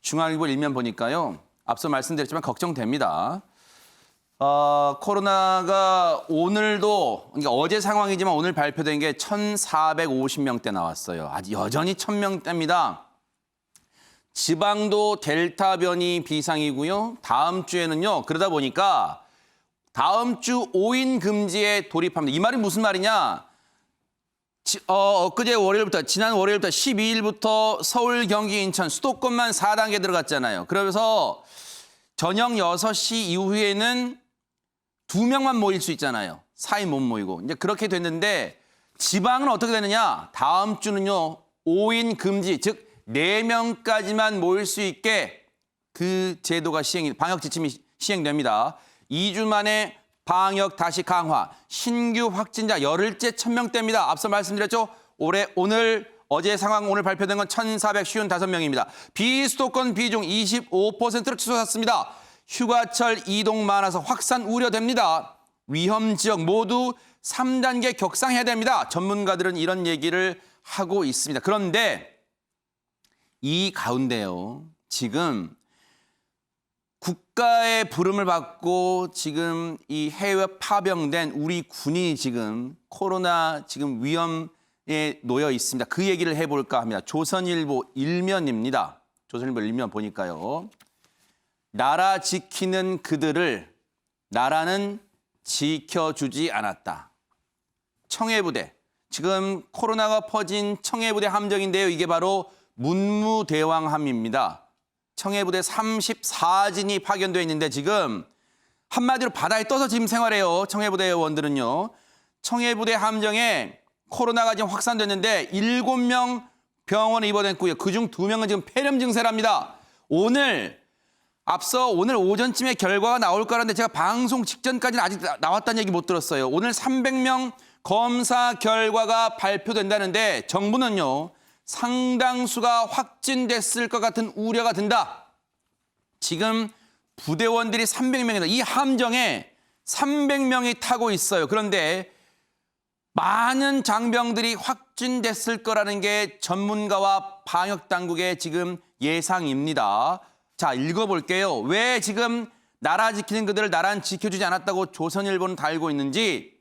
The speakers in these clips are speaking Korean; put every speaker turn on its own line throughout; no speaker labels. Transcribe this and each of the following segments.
중앙일보 일면 보니까요. 앞서 말씀드렸지만 걱정됩니다. 코로나가 오늘도, 그러니까 어제 상황이지만 오늘 발표된 게 1,450명대 나왔어요. 아직 여전히 1,000명대입니다. 지방도 델타 변이 비상이고요. 다음 주에는요. 그러다 보니까 다음 주 5인 금지에 돌입합니다. 이 말이 무슨 말이냐? 엊그제 월요일부터, 지난 월요일부터 12일부터 서울, 경기, 인천, 수도권만 4단계 들어갔잖아요. 그러면서 저녁 6시 이후에는 2명만 모일 수 있잖아요. 4인 못 모이고. 이제 그렇게 됐는데 지방은 어떻게 되느냐? 다음 주는요. 5인 금지, 즉 4명까지만 모일 수 있게 그 제도가 방역 지침이 시행됩니다. 2주 만에 방역 다시 강화, 신규 확진자 열흘째 1,000명대입니다. 앞서 말씀드렸죠? 어제 상황 오늘 발표된 건 1,455명입니다. 비수도권 비중 25%로 치솟았습니다. 휴가철 이동 많아서 확산 우려됩니다. 위험 지역 모두 3단계 격상해야 됩니다. 전문가들은 이런 얘기를 하고 있습니다. 그런데 이 가운데요. 지금 국가의 부름을 받고 지금 이 해외 파병된 우리 군이 지금 코로나 지금 위험에 놓여 있습니다. 그 얘기를 해볼까 합니다. 조선일보 일면입니다. 조선일보 일면 보니까요. 나라 지키는 그들을 나라는 지켜주지 않았다. 청해부대. 지금 코로나가 퍼진 청해부대 함정인데요. 이게 바로 문무대왕함입니다. 청해부대 34진이 파견되어 있는데 지금 한마디로 바다에 떠서 지금 생활해요. 청해부대 요원들은요. 청해부대 함정에 코로나가 지금 확산됐는데 7명 병원에 입원했고요. 그중 2명은 지금 폐렴 증세랍니다. 오늘 오전쯤에 결과가 나올 거라는데 제가 방송 직전까지는 아직 나왔다는 얘기 못 들었어요. 오늘 300명 검사 결과가 발표된다는데 정부는요. 상당수가 확진됐을 것 같은 우려가 든다. 지금 부대원들이 300명이다. 이 함정에 300명이 타고 있어요. 그런데 많은 장병들이 확진됐을 거라는 게 전문가와 방역당국의 지금 예상입니다. 자, 읽어볼게요. 왜 지금 나라 지키는 그들을 나라는 지켜주지 않았다고 조선일보는 다 알고 있는지.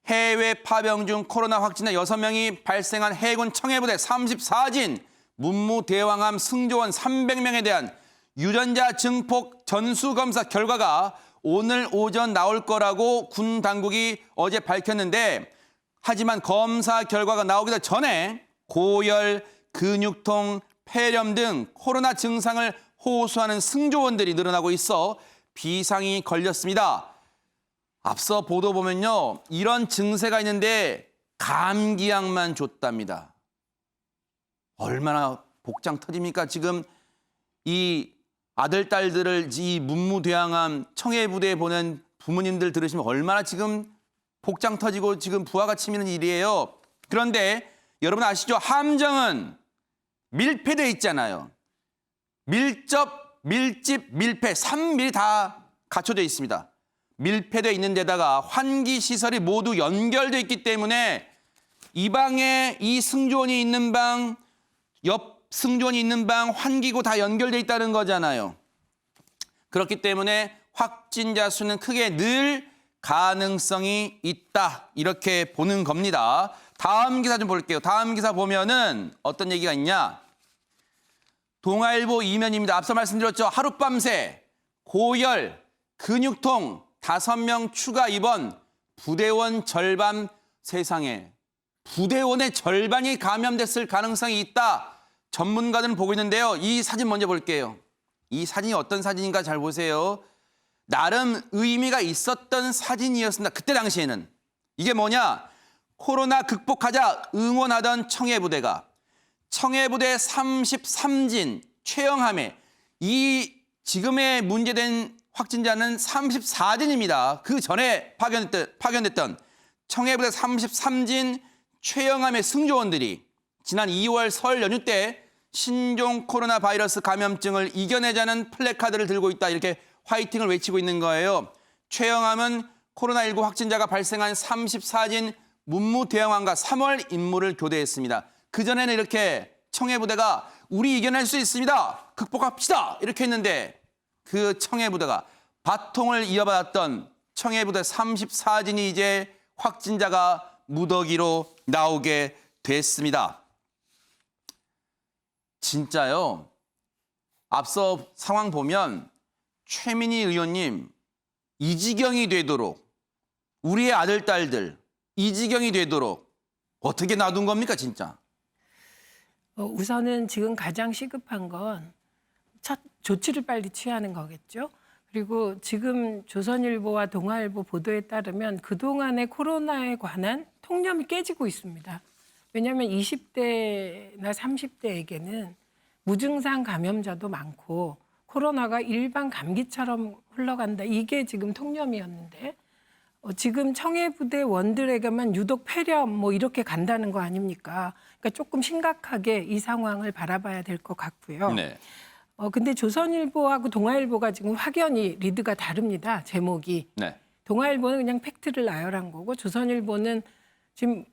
해외 파병 중 코로나 확진자 6명이 발생한 해군 청해부대 34진 문무대왕함 승조원 300명에 대한 유전자 증폭 전수검사 결과가 오늘 오전 나올 거라고 군 당국이 어제 밝혔는데 하지만 검사 결과가 나오기도 전에 고열, 근육통, 폐렴 등 코로나 증상을 호소하는 승조원들이 늘어나고 있어 비상이 걸렸습니다. 앞서 보도 보면요. 이런 증세가 있는데 감기약만 줬답니다. 얼마나 복장 터집니까? 지금 이 아들, 딸들을 이 문무대왕함 청해부대에 보낸 부모님들 들으시면 얼마나 지금 복장 터지고 지금 부하가 치미는 일이에요. 그런데 여러분 아시죠? 함정은 밀폐되어 있잖아요. 밀접, 밀집, 밀폐, 3밀이 다 갖춰져 있습니다. 밀폐되어 있는 데다가 환기 시설이 모두 연결되어 있기 때문에 이 방에 이 승조원이 있는 방, 옆 승조원이 있는 방, 환기구 다 연결되어 있다는 거잖아요. 그렇기 때문에 확진자 수는 크게 늘 가능성이 있다. 이렇게 보는 겁니다. 다음 기사 좀 볼게요. 다음 기사 보면은 어떤 얘기가 있냐. 동아일보 이면입니다. 앞서 말씀드렸죠. 하룻밤새 고열, 근육통, 5명 추가 입원, 부대원 절반 세상에. 부대원의 절반이 감염됐을 가능성이 있다. 전문가들은 보고 있는데요. 이 사진 먼저 볼게요. 이 사진이 어떤 사진인가 잘 보세요. 나름 의미가 있었던 사진이었습니다. 그때 당시에는. 이게 뭐냐? 코로나 극복하자 응원하던 청해부대가 청해부대 33진 최영함에 이 지금의 문제된 확진자는 34진입니다. 그 전에 파견됐던 청해부대 33진 최영함의 승조원들이 지난 2월 설 연휴 때 신종 코로나 바이러스 감염증을 이겨내자는 플래카드를 들고 있다. 이렇게 화이팅을 외치고 있는 거예요. 최영함은 코로나19 확진자가 발생한 34진 문무대왕함과 3월 임무를 교대했습니다. 그전에는 이렇게 청해부대가 우리 이겨낼 수 있습니다. 극복합시다. 이렇게 했는데 그 청해부대가 바통을 이어받았던 청해부대 34진이 이제 확진자가 무더기로 나오게 됐습니다. 진짜요. 앞서 상황 보면 최민희 의원님 이 지경이 되도록 우리의 아들, 딸들 이 지경이 되도록 어떻게 놔둔 겁니까 진짜?
우선은 지금 가장 시급한 건 첫 조치를 빨리 취하는 거겠죠. 그리고 지금 조선일보와 동아일보 보도에 따르면 그동안의 코로나에 관한 통념이 깨지고 있습니다. 왜냐하면 20대나 30대에게는 무증상 감염자도 많고 코로나가 일반 감기처럼 흘러간다. 이게 지금 통념이었는데 지금 청해부대원들에게만 유독 폐렴 뭐 이렇게 간다는 거 아닙니까? 그러니까 조금 심각하게 이 상황을 바라봐야 될 것 같고요.
네.
근데 조선일보하고 동아일보가 지금 확연히 리드가 다릅니다. 제목이.
네.
동아일보는 그냥 팩트를 나열한 거고 조선일보는 지금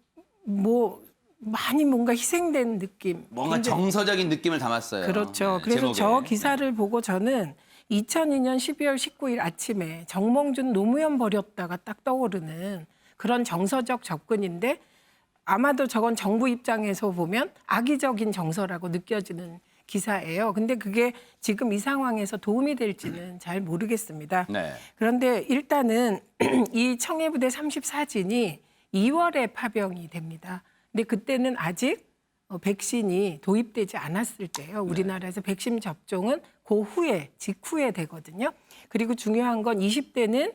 뭐 많이 뭔가 희생된 느낌.
뭔가
굉장히
정서적인 느낌을 담았어요.
그렇죠.
네,
그래서
제목에.
저 기사를 보고 저는 2002년 12월 19일 아침에 정몽준 노무현 버렸다가 딱 떠오르는 그런 정서적 접근인데 아마도 저건 정부 입장에서 보면 악의적인 정서라고 느껴지는 기사예요. 근데 그게 지금 이 상황에서 도움이 될지는 잘 모르겠습니다.
네.
그런데 일단은 이 청해부대 34진이 2월에 파병이 됩니다. 근데 그때는 아직 백신이 도입되지 않았을 때예요. 우리나라에서 백신 접종은 그 후에, 직후에 되거든요. 그리고 중요한 건 20대는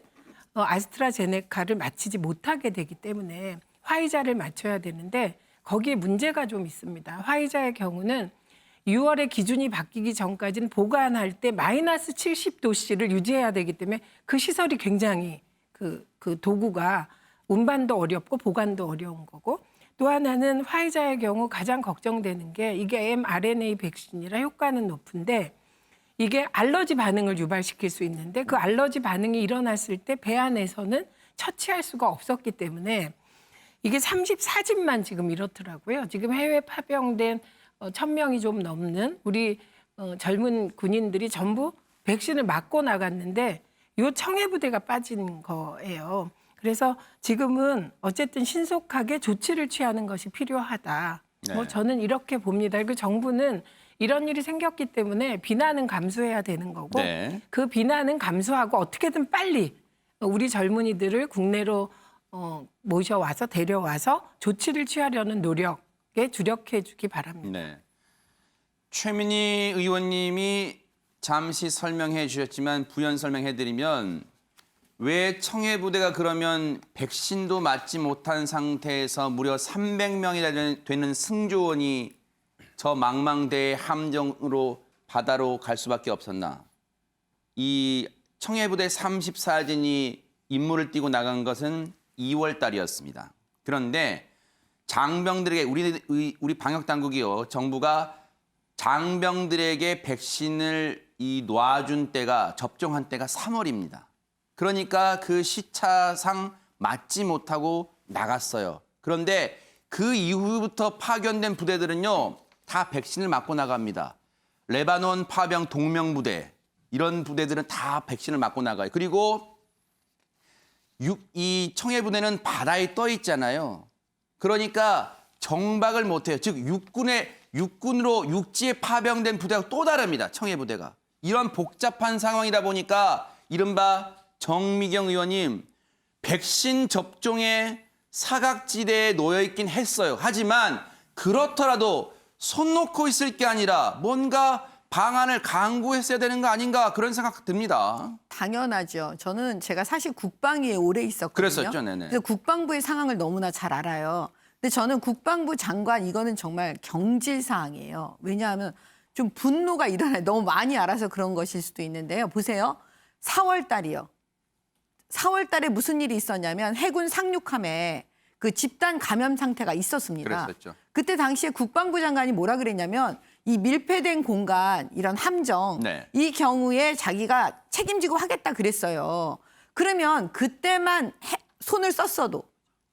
아스트라제네카를 맞히지 못하게 되기 때문에 화이자를 맞춰야 되는데 거기에 문제가 좀 있습니다. 화이자의 경우는 6월에 기준이 바뀌기 전까지는 보관할 때 마이너스 70도씨를 유지해야 되기 때문에 그 시설이 굉장히 그 도구가 운반도 어렵고 보관도 어려운 거고 또 하나는 화이자의 경우 가장 걱정되는 게 이게 mRNA 백신이라 효과는 높은데 이게 알러지 반응을 유발시킬 수 있는데 그 알러지 반응이 일어났을 때 배 안에서는 처치할 수가 없었기 때문에 이게 34진만 지금 이렇더라고요. 지금 해외 파병된 1,000명이 좀 넘는 우리 젊은 군인들이 전부 백신을 맞고 나갔는데 요 청해부대가 빠진 거예요. 그래서 지금은 어쨌든 신속하게 조치를 취하는 것이 필요하다.
네.
뭐 저는 이렇게 봅니다. 그리고 정부는 이런 일이 생겼기 때문에 비난은 감수해야 되는 거고
네.
그 비난은 감수하고 어떻게든 빨리 우리 젊은이들을 국내로 모셔와서 데려와서 조치를 취하려는 노력에 주력해 주기 바랍니다.
네. 최민희 의원님이 잠시 설명해 주셨지만 부연 설명해 드리면 왜 청해부대가 그러면 백신도 맞지 못한 상태에서 무려 300명이 되는 승조원이 저 망망대해 함정으로 바다로 갈 수밖에 없었나? 이 청해부대 34진이 임무를 띠고 나간 것은 2월 달이었습니다. 그런데 장병들에게 우리 방역 당국이요, 정부가 장병들에게 백신을 놔준 때가 접종한 때가 3월입니다. 그러니까 그 시차상 맞지 못하고 나갔어요. 그런데 그 이후부터 파견된 부대들은요, 다 백신을 맞고 나갑니다. 레바논 파병 동명부대 이런 부대들은 다 백신을 맞고 나가요. 그리고 이 청해부대는 바다에 떠 있잖아요. 그러니까 정박을 못해요. 즉 육군으로 육지에 파병된 부대가 또 다릅니다. 청해부대가. 이런 복잡한 상황이다 보니까 이른바 정미경 의원님 백신 접종에 사각지대에 놓여 있긴 했어요. 하지만 그렇더라도 손 놓고 있을 게 아니라 뭔가 방안을 강구했어야 되는 거 아닌가 그런 생각 듭니다.
당연하죠. 제가 사실 국방위에 오래 있었거든요.
그랬었죠, 네네.
그래서 국방부의 상황을 너무나 잘 알아요. 근데 저는 국방부 장관 이거는 정말 경질 사항이에요. 왜냐하면 좀 분노가 일어나요. 너무 많이 알아서 그런 것일 수도 있는데요. 보세요. 4월 달이요. 4월 달에 무슨 일이 있었냐면 해군 상륙함에 그 집단 감염 상태가 있었습니다.
그랬었죠.
그때 당시에 국방부 장관이 뭐라 그랬냐면 이 밀폐된 공간, 이런 함정,
네.
이 경우에 자기가 책임지고 하겠다 그랬어요. 그러면 그때만 손을 썼어도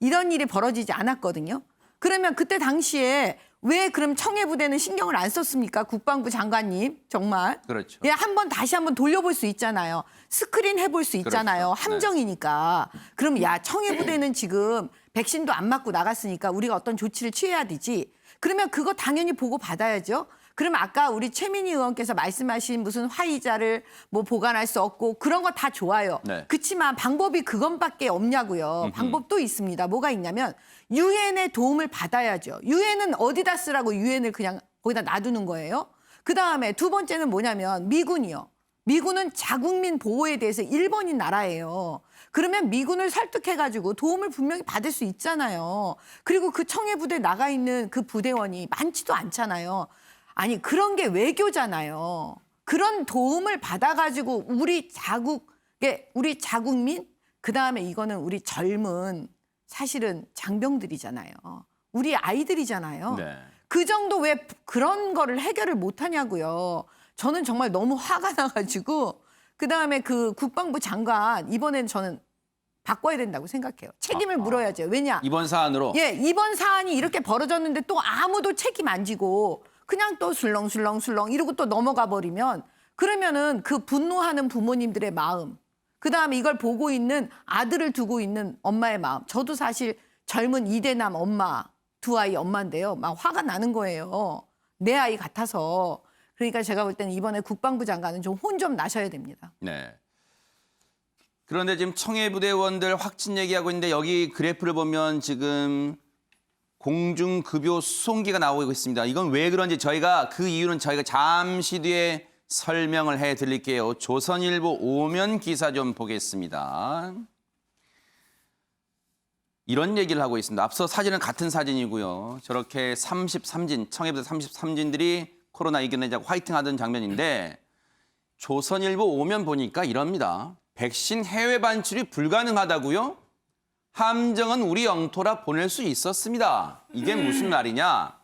이런 일이 벌어지지 않았거든요. 그러면 그때 당시에 왜 그럼 청해부대는 신경을 안 썼습니까? 국방부 장관님 정말.
그렇죠.
예, 다시 한번 돌려볼 수 있잖아요. 스크린 해볼 수 있잖아요.
그렇죠.
함정이니까. 그럼 청해부대는 지금 백신도 안 맞고 나갔으니까 우리가 어떤 조치를 취해야 되지. 그러면 그거 당연히 보고 받아야죠. 그럼 아까 우리 최민희 의원께서 말씀하신 무슨 화이자를 뭐 보관할 수 없고 그런 거 다 좋아요.
네.
그렇지만 방법이 그것밖에 없냐고요. 방법도 있습니다. 뭐가 있냐면 유엔의 도움을 받아야죠. 유엔은 어디다 쓰라고 유엔을 그냥 거기다 놔두는 거예요. 그다음에 두 번째는 뭐냐면 미군이요. 미군은 자국민 보호에 대해서 1번인 나라예요. 그러면 미군을 설득해가지고 도움을 분명히 받을 수 있잖아요. 그리고 그 청해부대 나가 있는 그 부대원이 많지도 않잖아요. 아니 그런 게 외교잖아요. 그런 도움을 받아가지고 우리 자국민 그다음에 이거는 우리 젊은 사실은 장병들이잖아요. 우리 아이들이잖아요.
네.
그 정도 왜 그런 거를 해결을 못하냐고요. 저는 정말 너무 화가 나가지고 그다음에 그 국방부 장관 이번엔 저는 바꿔야 된다고 생각해요. 책임을 물어야죠. 왜냐?
이번 사안으로.
예, 이번 사안이 이렇게 벌어졌는데 또 아무도 책임 안 지고 그냥 또 술렁술렁 이러고 또 넘어가 버리면 그러면은 그 분노하는 부모님들의 마음 그다음에 이걸 보고 있는 아들을 두고 있는 엄마의 마음. 저도 사실 젊은 이대남 엄마, 두 아이 엄마인데요. 막 화가 나는 거예요. 내 아이 같아서. 그러니까 제가 볼 때는 이번에 국방부 장관은 좀 혼 좀 나셔야 됩니다.
네. 그런데 지금 청해부대원들 확진 얘기하고 있는데 여기 그래프를 보면 지금 공중급여 수송기가 나오고 있습니다. 이건 왜 그런지 그 이유는 저희가 잠시 뒤에 설명을 해드릴게요. 조선일보 오면 기사 좀 보겠습니다. 이런 얘기를 하고 있습니다. 앞서 사진은 같은 사진이고요. 저렇게 33진, 청해부대 33진들이 코로나 이겨내자고 화이팅하던 장면인데 조선일보 오면 보니까 이럽니다. 백신 해외 반출이 불가능하다고요? 함정은 우리 영토라 보낼 수 있었습니다. 이게 무슨 말이냐?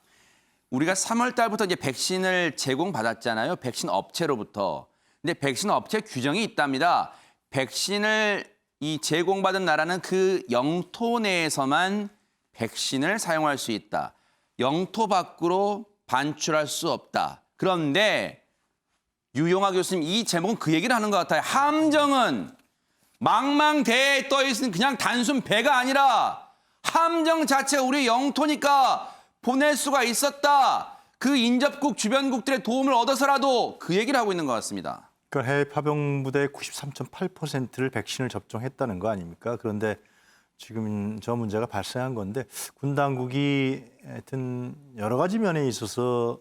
우리가 3월 달부터 이제 백신을 제공받았잖아요. 백신 업체로부터. 근데 백신 업체 규정이 있답니다. 백신을 제공받은 나라는 그 영토 내에서만 백신을 사용할 수 있다. 영토 밖으로 반출할 수 없다. 그런데 유용하 교수님 이 제목은 그 얘기를 하는 것 같아요. 함정은 망망대해에 떠 있는 그냥 단순 배가 아니라 함정 자체가 우리 영토니까 보낼 수가 있었다. 그 인접국 주변국들의 도움을 얻어서라도 그 얘기를 하고 있는 것 같습니다.
그러니까 해외 파병 부대의 93.8%를 백신을 접종했다는 거 아닙니까? 그런데 지금 저 문제가 발생한 건데 군 당국이 하여튼 여러 가지 면에 있어서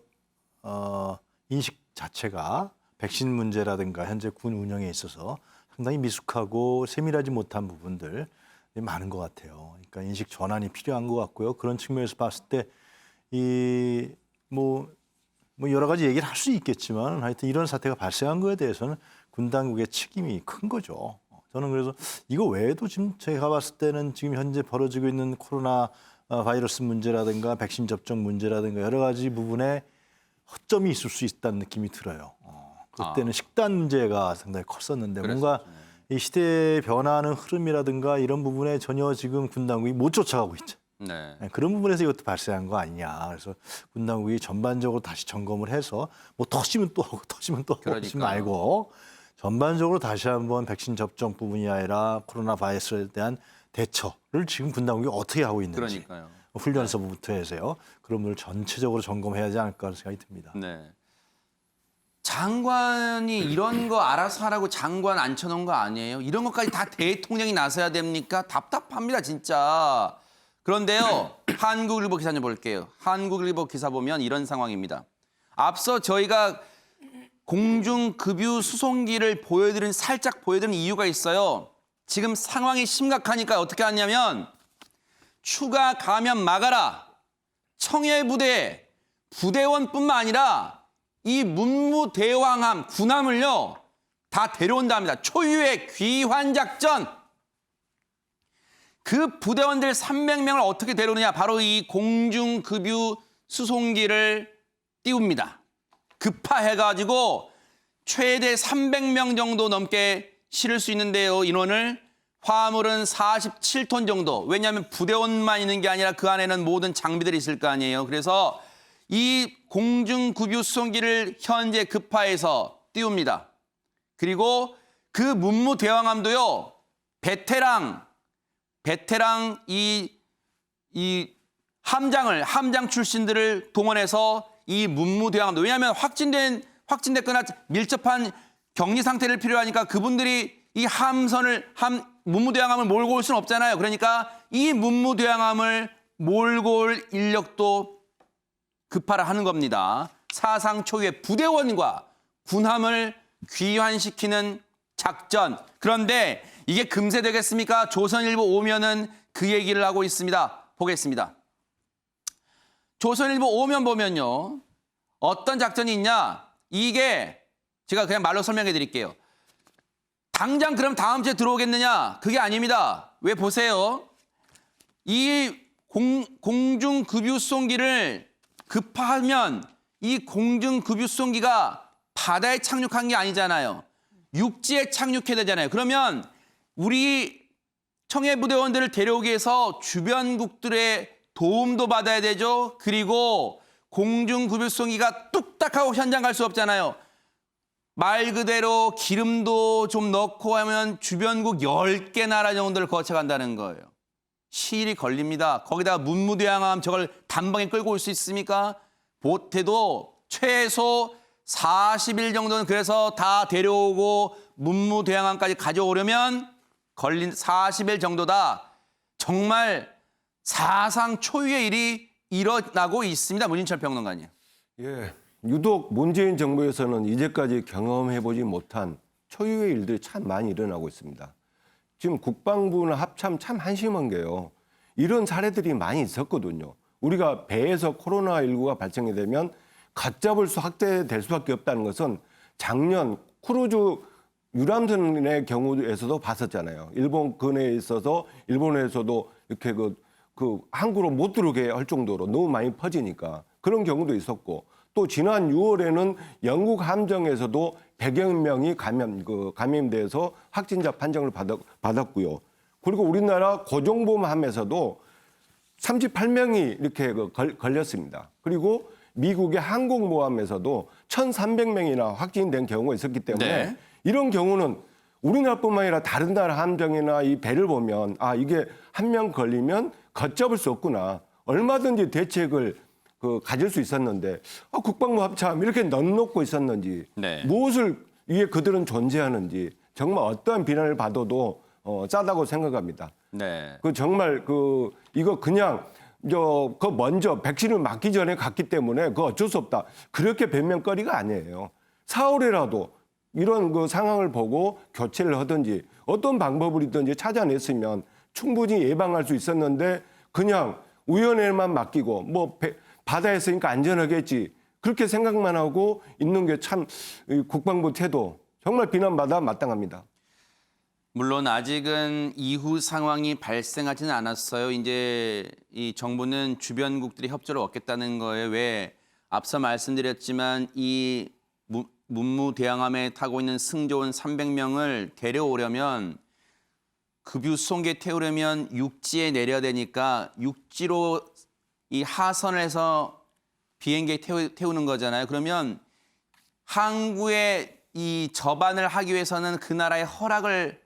인식 자체가 백신 문제라든가 현재 군 운영에 있어서 상당히 미숙하고 세밀하지 못한 부분들 많은 것 같아요. 그러니까 인식 전환이 필요한 것 같고요. 그런 측면에서 봤을 때 뭐 여러 가지 얘기를 할 수 있겠지만 하여튼 이런 사태가 발생한 거에 대해서는 군 당국의 책임이 큰 거죠. 저는 그래서 이거 외에도 지금 제가 봤을 때는 지금 현재 벌어지고 있는 코로나 바이러스 문제라든가 백신 접종 문제라든가 여러 가지 부분에 허점이 있을 수 있다는 느낌이 들어요. 그때는 식단 문제가 상당히 컸었는데 뭔가 이 시대에 변화하는 흐름이라든가 이런 부분에 전혀 지금 군 당국이 못 쫓아가고 있죠.
네.
그런 부분에서 이것도 발생한 거 아니냐. 그래서 군 당국이 전반적으로 다시 점검을 해서 뭐 터지면 또 하고 터지면 또 하고 하지 말고 전반적으로 다시 한번 백신 접종 부분이 아니라 코로나 바이러스에 대한 대처를 지금 군 당국이 어떻게 하고 있는지.
그러니까요.
훈련서부터 해서요. 그런 분을 전체적으로 점검해야 하지 않을까 생각이 듭니다.
네. 장관이 이런 거 알아서 하라고 장관 앉혀놓은 거 아니에요? 이런 것까지 다 대통령이 나서야 됩니까? 답답합니다, 진짜. 그런데요, 한국일보 기사 좀 볼게요. 한국일보 기사 보면 이런 상황입니다. 앞서 저희가 공중급유 수송기를 살짝 보여드린 이유가 있어요. 지금 상황이 심각하니까 어떻게 하냐면 추가 감염 막아라. 청해부대 부대원뿐만 아니라 이 문무대왕함 군함을요 다 데려온답니다. 초유의 귀환작전. 그 부대원들 300명을 어떻게 데려오느냐. 바로 이 공중급유 수송기를 띄웁니다. 급파해가지고 최대 300명 정도 넘게 실을 수 있는데요. 인원을. 화물은 47톤 정도. 왜냐하면 부대원만 있는 게 아니라 그 안에는 모든 장비들이 있을 거 아니에요. 그래서 이 공중급유 수송기를 현재 급파해서 띄웁니다. 그리고 그 문무대왕함도요, 베테랑 이 함장 출신들을 동원해서 이 문무대왕함도, 왜냐하면 확진됐거나 밀접한 격리 상태를 필요하니까 그분들이 이 문무대왕함을 몰고 올 수는 없잖아요. 그러니까 이 문무대왕함을 몰고 올 인력도 급파를 하는 겁니다. 사상 초유의 부대원과 군함을 귀환시키는 작전. 그런데 이게 금세 되겠습니까? 조선일보 오면은 그 얘기를 하고 있습니다. 보겠습니다. 조선일보 오면 보면요, 어떤 작전이 있냐? 이게 제가 그냥 말로 설명해 드릴게요. 당장 그럼 다음 주에 들어오겠느냐? 그게 아닙니다. 왜 보세요. 이 공중급유수송기를 급파하면 이 공중급유수송기가 바다에 착륙한 게 아니잖아요. 육지에 착륙해야 되잖아요. 그러면 우리 청해부대원들을 데려오기 위해서 주변국들의 도움도 받아야 되죠. 그리고 공중급유수송기가 뚝딱하고 현장 갈 수 없잖아요. 말 그대로 기름도 좀 넣고 하면 주변국 10개 나라 정도를 거쳐간다는 거예요. 시일이 걸립니다. 거기다가 문무대왕함 저걸 단방에 끌고 올 수 있습니까? 보태도 최소 40일 정도는 그래서 다 데려오고 문무대왕함까지 가져오려면 걸린 40일 정도다. 정말 사상 초유의 일이 일어나고 있습니다. 문인철 평론가님.
예, 유독 문재인 정부에서는 이제까지 경험해보지 못한 초유의 일들이 참 많이 일어나고 있습니다. 지금 국방부나 합참 참 한심한 게요. 이런 사례들이 많이 있었거든요. 우리가 배에서 코로나19가 발생이 되면 걷잡을 확대될 수밖에 없다는 것은 작년 크루즈 유람선의 경우에서도 봤었잖아요. 일본 근해에 있어서 일본에서도 이렇게 그 항구로 못 들어오게 할 정도로 너무 많이 퍼지니까 그런 경우도 있었고, 또 지난 6월에는 영국 함정에서도 100여 명이 감염돼서 확진자 판정을 받았고요. 그리고 우리나라 고종범함에서도 38명이 이렇게 걸렸습니다. 그리고 미국의 항공모함에서도 1,300명이나 확진된 경우가 있었기 때문에
네.
이런 경우는 우리나라뿐만 아니라 다른 나라 함정이나 이 배를 보면 아, 이게 한 명 걸리면 걷잡을 수 없구나. 얼마든지 대책을 가질 수 있었는데 국방부 합참 이렇게 넉넉고 있었는지
네.
무엇을 위해 그들은 존재하는지 정말 어떠한 비난을 받아도 짜다고 생각합니다.
네.
정말 이거 그냥 먼저 백신을 맞기 전에 갔기 때문에 어쩔 수 없다. 그렇게 변명거리가 아니에요. 4월에라도 이런 상황을 보고 교체를 하든지 어떤 방법이든지 찾아냈으면 충분히 예방할 수 있었는데 그냥 우연에만 맡기고 바다에 있으니까 안전하겠지. 그렇게 생각만 하고 있는 게 참 국방부 태도 정말 비난받아 마땅합니다.
물론 아직은 이후 상황이 발생하지는 않았어요. 이제 이 정부는 주변국들이 협조를 얻겠다는 거에 왜 앞서 말씀드렸지만 이 문무대왕함에 타고 있는 승조원 300명을 데려오려면 급유수송기에 태우려면 육지에 내려야 되니까 육지로 이 하선을 해서 비행기에 태우는 거잖아요. 그러면 항구에 이 접안을 하기 위해서는 그 나라의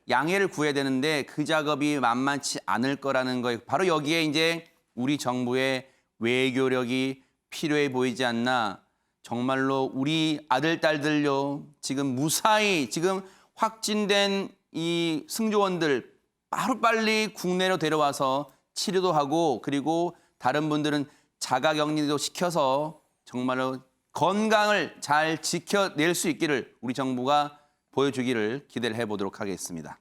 양해를 구해야 되는데 그 작업이 만만치 않을 거라는 거예요. 바로 여기에 이제 우리 정부의 외교력이 필요해 보이지 않나. 정말로 우리 아들, 딸들요. 지금 무사히 지금 확진된 이 승조원들 하루빨리 국내로 데려와서 치료도 하고 그리고 다른 분들은 자가격리도 시켜서 정말로 건강을 잘 지켜낼 수 있기를 우리 정부가 보여주기를 기대를 해보도록 하겠습니다.